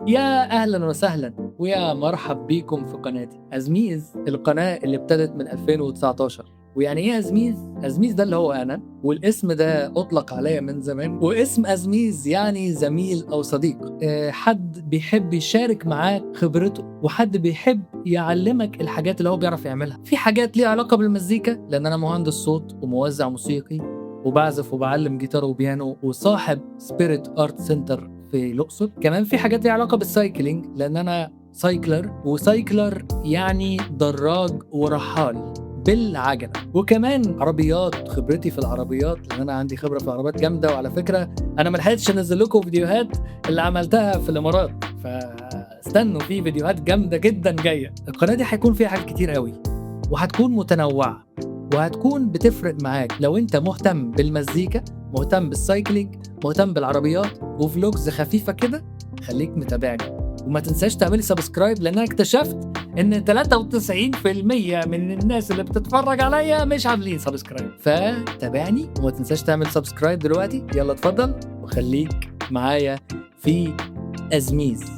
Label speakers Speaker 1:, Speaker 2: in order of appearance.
Speaker 1: يا أهلا وسهلا ويا مرحب بيكم في قناتي أزميز، القناة اللي ابتدت من 2019. ويعني ايه أزميز؟ أزميز ده اللي هو أنا، والاسم ده أطلق عليا من زمان. واسم أزميز يعني زميل أو صديق، حد بيحب يشارك معاك خبرته، وحد بيحب يعلمك الحاجات اللي هو بيعرف يعملها. في حاجات ليها علاقة بالمزيكا لأن أنا مهندس صوت وموزع موسيقي، وبعزف وبعلم جيتار وبيانو، وصاحب سبيريت ارت سنتر في الأقصر. كمان في حاجات ليها علاقة بالسايكلينج لأن أنا سايكلر، وسايكلر يعني دراج ورحال بالعجلة. وكمان عربيات، خبرتي في العربيات لأن أنا عندي خبرة في العربيات جامدة. وعلى فكرة أنا ملحقتش أنزل لكم فيديوهات اللي عملتها في الإمارات، فاستنوا في فيديوهات جامدة جدا جاية. القناة دي هيكون فيها حاجات كتير قوي، وهتكون متنوعة، وهتكون بتفرق معاك لو انت مهتم بالمزيكا، مهتم بالسايكلينج، مهتم بالعربيات، وفلوجز خفيفة كده. خليك متابعني، وما تنساش تعملي سبسكرايب لان انا اكتشفت ان 93% من الناس اللي بتتفرج عليا مش عاملين سبسكرايب. فتابعني وما تنساش تعمل سبسكرايب دلوقتي. يلا اتفضل وخليك معايا في أزميز.